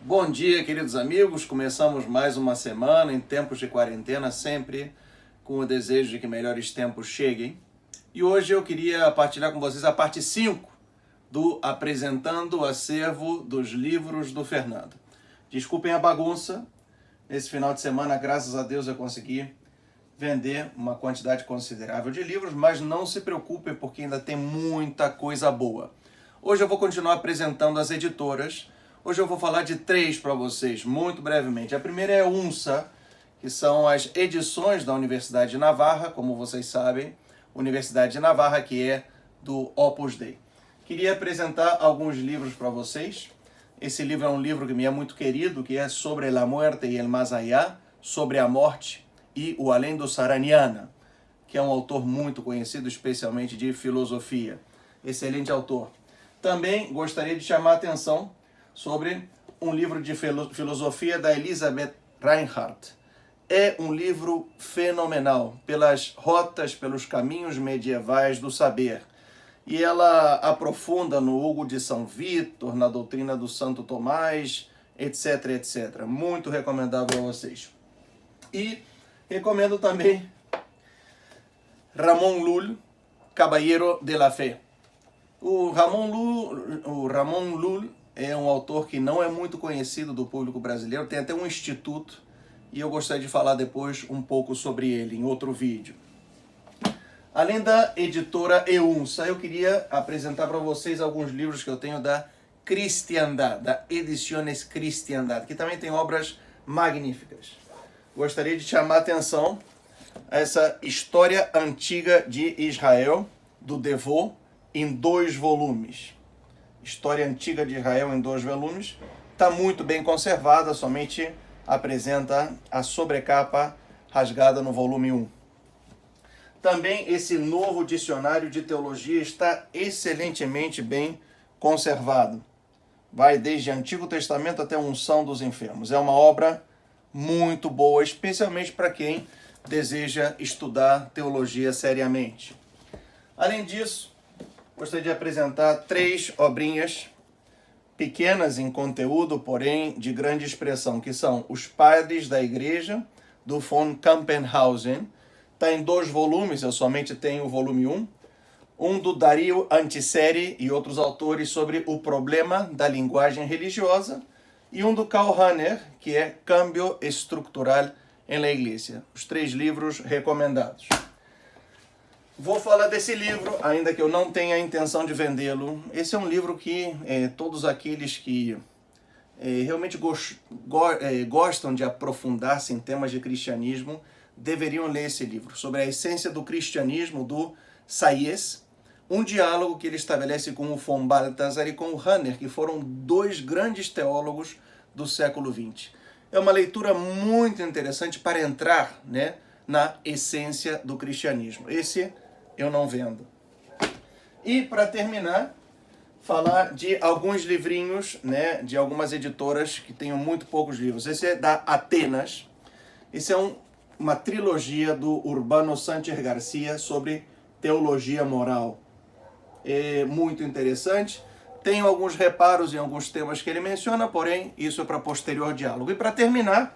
Bom dia, queridos amigos. Começamos mais uma semana em tempos de quarentena, sempre com o desejo de que melhores tempos cheguem. E hoje eu queria partilhar com vocês a parte 5 do Apresentando o Acervo dos Livros do Fernando. Desculpem a bagunça. Esse final de semana, graças a Deus, eu consegui vender uma quantidade considerável de livros, mas não se preocupem porque ainda tem muita coisa boa. Hoje eu vou continuar apresentando as editoras. Hoje eu vou falar de 3 para vocês, muito brevemente. A primeira é UNSA, que são as edições da Universidade de Navarra, como vocês sabem, Universidade de Navarra, que é do Opus Dei. Queria apresentar alguns livros para vocês. Esse livro é um livro que me é muito querido, que é sobre la muerte y el más allá, sobre a morte e o além do Saraniana, que é um autor muito conhecido, especialmente de filosofia. Excelente autor. Também gostaria de chamar a atenção sobre um livro de filosofia da Elisabeth Reinhardt. É um livro fenomenal, pelas rotas, pelos caminhos medievais do saber. E ela aprofunda no Hugo de São Vítor, na doutrina do Santo Tomás, etc, etc. Muito recomendável a vocês. E recomendo também Ramon Llull, Caballero de la Fe. O Ramon Llull é um autor que não é muito conhecido do público brasileiro, tem até um instituto, e eu gostaria de falar depois um pouco sobre ele em outro vídeo. Além da editora EUNSA, eu queria apresentar para vocês alguns livros que eu tenho da Cristiandad, da Ediciones Cristiandad, que também tem obras magníficas. Gostaria de chamar a atenção a essa História Antiga de Israel, do Devô, em 2 volumes. História Antiga de Israel em 2 volumes. Está muito bem conservada, somente apresenta a sobrecapa rasgada no volume 1. Também esse novo dicionário de teologia está excelentemente bem conservado. Vai desde Antigo Testamento até a Unção dos Enfermos. É uma obra muito boa, especialmente para quem deseja estudar teologia seriamente. Além disso, gostaria de apresentar 3 obrinhas pequenas em conteúdo, porém de grande expressão, que são Os Padres da Igreja, do von Campenhausen. Está em 2 volumes, eu somente tenho o volume 1. Um do Dario Antiseri e outros autores sobre o problema da linguagem religiosa. E um do Karl Rahner, que é Cambio Estrutural en la Iglesia. Os 3 livros recomendados. Vou falar desse livro, ainda que eu não tenha a intenção de vendê-lo. Esse é um livro que todos aqueles que realmente gostam de aprofundar-se em temas de cristianismo deveriam ler esse livro, sobre a essência do cristianismo, do Sayes, um diálogo que ele estabelece com o von Balthasar e com o Rahner, que foram 2 grandes teólogos do século XX. É uma leitura muito interessante para entrar, na essência do cristianismo. Esse eu não vendo. E para terminar, falar de alguns livrinhos, de algumas editoras que tenham muito poucos livros. Esse é da Atenas. Esse é uma trilogia do Urbano Sánchez Garcia sobre teologia moral. É muito interessante. Tenho alguns reparos em alguns temas que ele menciona, porém, isso é para posterior diálogo. E para terminar,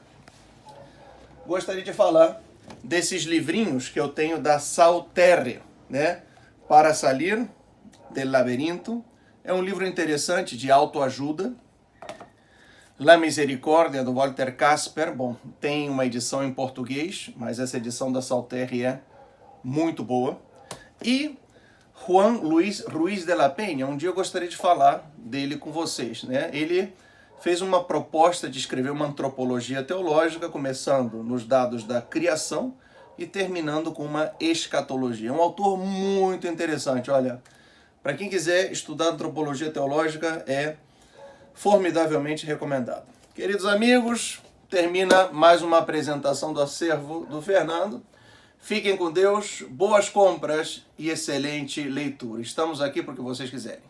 gostaria de falar desses livrinhos que eu tenho da Salterre, Para Salir del Laberinto. É um livro interessante de autoajuda. La Misericórdia, do Walter Casper. Bom, tem uma edição em português, mas essa edição da Salterre é muito boa. E Juan Luis Ruiz de la Peña, um dia eu gostaria de falar dele com vocês. Ele fez uma proposta de escrever uma antropologia teológica, começando nos dados da criação e terminando com uma escatologia. É um autor muito interessante, olha. Para quem quiser estudar antropologia teológica, é formidavelmente recomendado. Queridos amigos, termina mais uma apresentação do acervo do Fernando. Fiquem com Deus, boas compras e excelente leitura. Estamos aqui porque vocês quiserem.